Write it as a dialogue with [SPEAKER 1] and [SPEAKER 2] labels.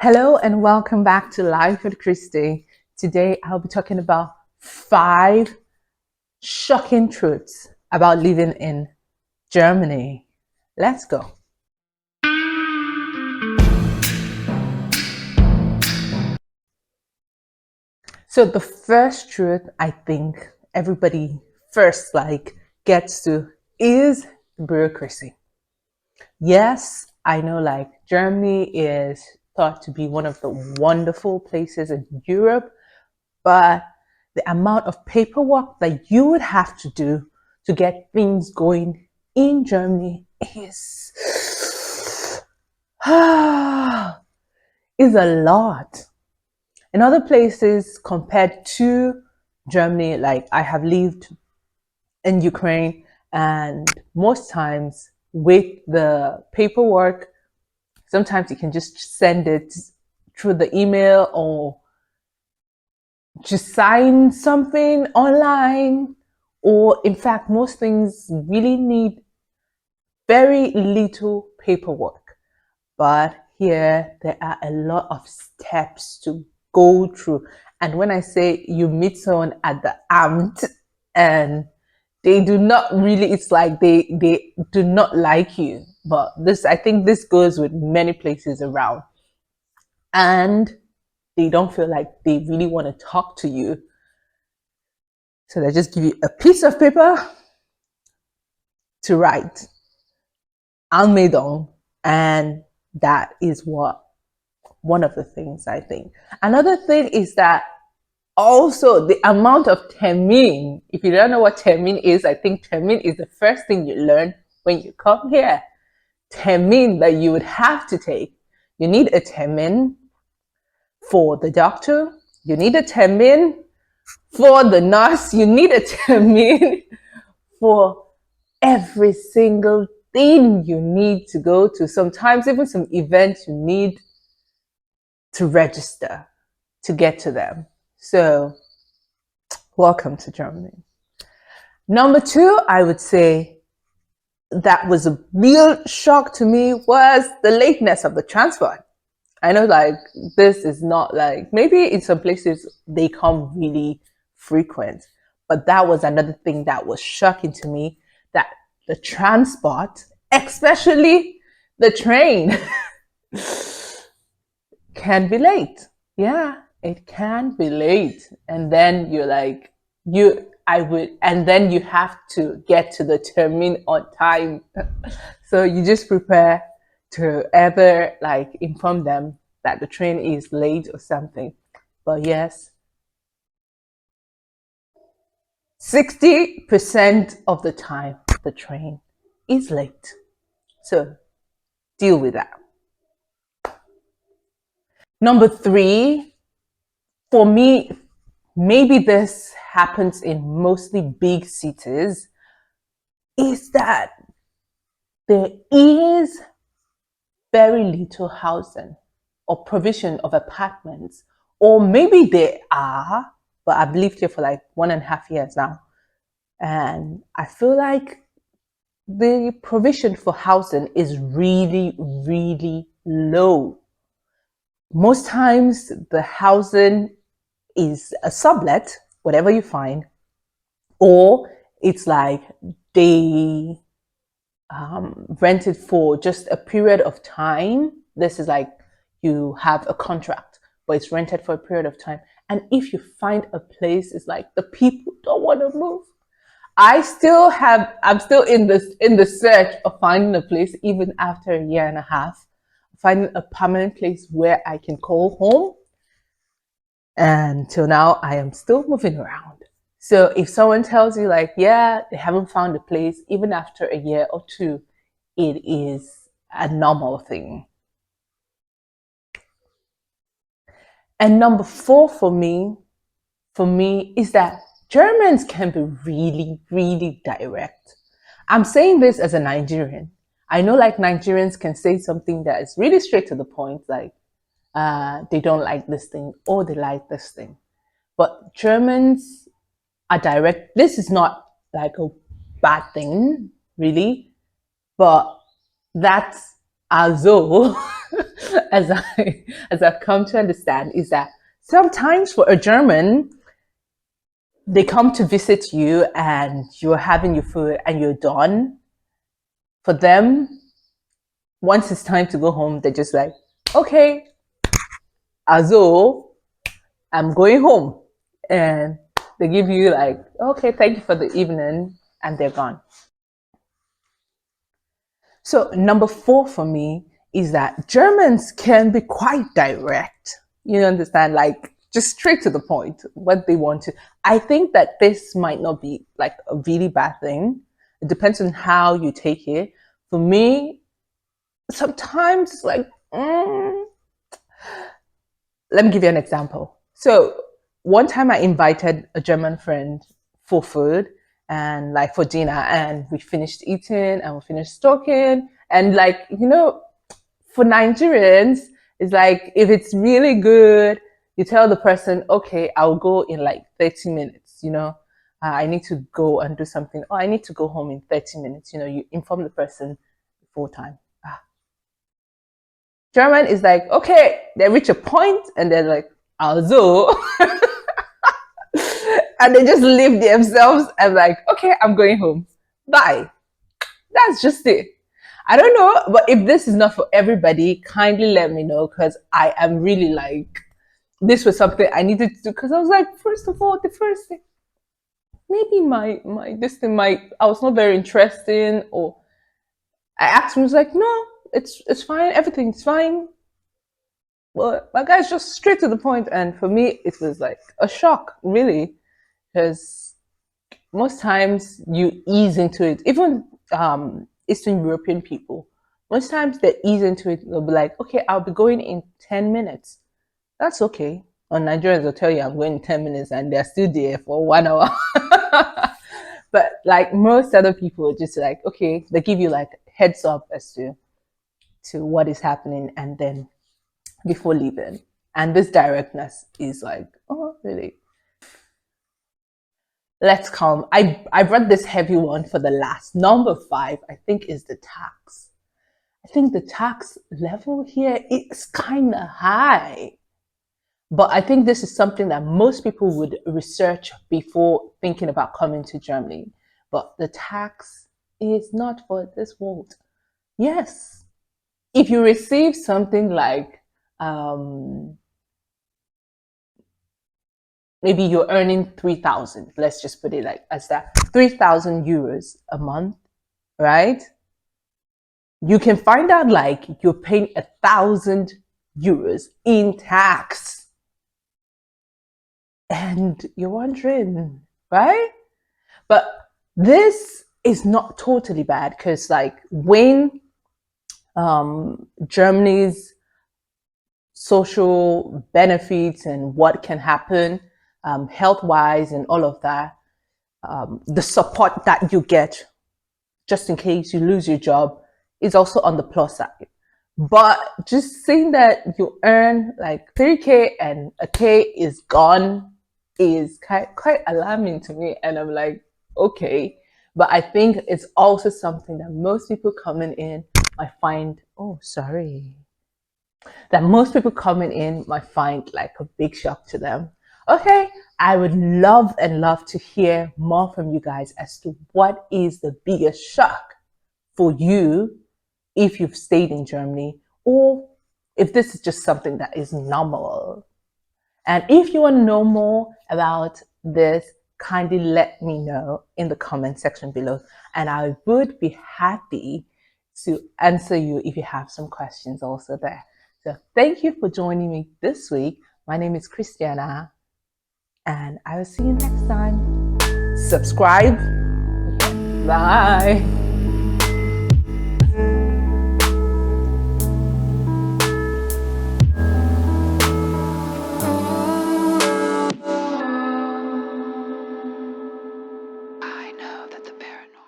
[SPEAKER 1] Hello and welcome back to Life with Christy. Today I'll be talking about 5 shocking truths about living in Germany. Let's go. So the first truth I think everybody first gets to is bureaucracy. Yes, I know Germany is thought to be one of the wonderful places in Europe, but the amount of paperwork that you would have to do to get things going in Germany is is a lot. In other places compared to Germany, like I have lived in Ukraine, and most times with the paperwork, sometimes you can just send it through the email or just sign something online, or in fact, most things really need very little paperwork. But here, there are a lot of steps to go through. And when I say you meet someone at the Amt and they do not really, it's like they do not like you. But I think this goes with many places around. And they don't feel like they really want to talk to you. So they just give you a piece of paper to write Almedon, and that is what one of the things I think. Another thing is that also the amount of termin. If you don't know what termin is, I think termin is the first thing you learn when you come here. Termin that you would have to take. You need a termin for the doctor. You need a termin for the nurse. You need a termin for every single thing you need to go to. Sometimes even some events you need to register to get to them. So welcome to Germany. Number 2, I would say that was a real shock to me was the lateness of the transport. I know this is not maybe in some places they come really frequent, but that was another thing that was shocking to me, that the transport, especially the train, can be late. Yeah, it can be late. And then and then you have to get to the termin on time. So you just prepare to ever inform them that the train is late or something. But yes, 60% of the time the train is late. So deal with that. Number 3, for me, maybe this happens in mostly big cities, is that there is very little housing or provision of apartments, or maybe there are, but I've lived here for 1.5 years now, and I feel like the provision for housing is really, really low. Most times the housing is a sublet, whatever you find, or it's like they rent it for just a period of time. This is like you have a contract, but it's rented for a period of time. And if you find a place, it's like the people don't want to move. I'm still in the search of finding a place, even after a year and a half, finding a permanent place where I can call home. And till now, I am still moving around. So if someone tells you yeah, they haven't found a place, even after a year or two, it is a normal thing. And number 4 for me is that Germans can be really, really direct. I'm saying this as a Nigerian. I know Nigerians can say something that is really straight to the point, they don't like this thing or they like this thing. But Germans are direct. This is not a bad thing, really, but that's Also, as I've come to understand, is that sometimes for a German, they come to visit you and you're having your food and you're done. For them, once it's time to go home, they're just like, okay, also, I'm going home. And they give you like, okay, thank you for the evening, and they're gone. So number 4 for me is that Germans can be quite direct. You understand, like just straight to the point, what they want to. I think that this might not be like a really bad thing. It depends on how you take it. For me, sometimes it's like, let me give you an example. So one time I invited a German friend for food and like for dinner, and we finished eating and we finished talking, and like, for Nigerians, it's like if it's really good, you tell the person, okay, I'll go in like 30 minutes, I need to go and do something. Oh, I need to go home in 30 minutes. You inform the person before time. German is like, okay, they reach a point and they're like, also, and they just leave themselves and like, okay, I'm going home. Bye. That's just it. I don't know, but if this is not for everybody, kindly let me know, because I am really like, this was something I needed to do, because I was like, first of all, the first thing, maybe my this thing might, I was not very interesting, or I asked him, he was like, no, it's fine, everything's fine. Well, my guy's just straight to the point, and for me, it was like a shock, really, because most times you ease into it. Even Eastern European people, most times they ease into it. They'll be like, okay, I'll be going in 10 minutes. That's okay. On Nigerians, they'll tell you I'm going in 10 minutes and they're still there for 1 hour. But like most other people, just like, okay, they give you like heads up as to what is happening, and then before leaving. And this directness is like, oh, really? Let's come. I brought this heavy one for the last. Number 5, I think, is the tax. I think the tax level here is kind of high. But I think this is something that most people would research before thinking about coming to Germany. But the tax is not for this world. Yes. If you receive something like, maybe you're earning 3,000, let's just put it like as that, 3,000 euros a month, right? You can find out like you're paying 1,000 euros in tax. And you're wondering, right? But this is not totally bad, because like when Germany's social benefits and what can happen health-wise and all of that, the support that you get just in case you lose your job is also on the plus side. But just saying that you earn like 3K and a K is gone is quite alarming to me. And I'm like, okay. But I think it's also something that most people coming in might find, that most people coming in might find like a big shock to them. Okay, I would love to hear more from you guys as to what is the biggest shock for you if you've stayed in Germany, or if this is just something that is normal. And if you want to know more about this, kindly let me know in the comment section below, and I would be happy to answer you if you have some questions also there. So thank you for joining me this week. My name is Christiana, and I will see you next time. Subscribe. Bye.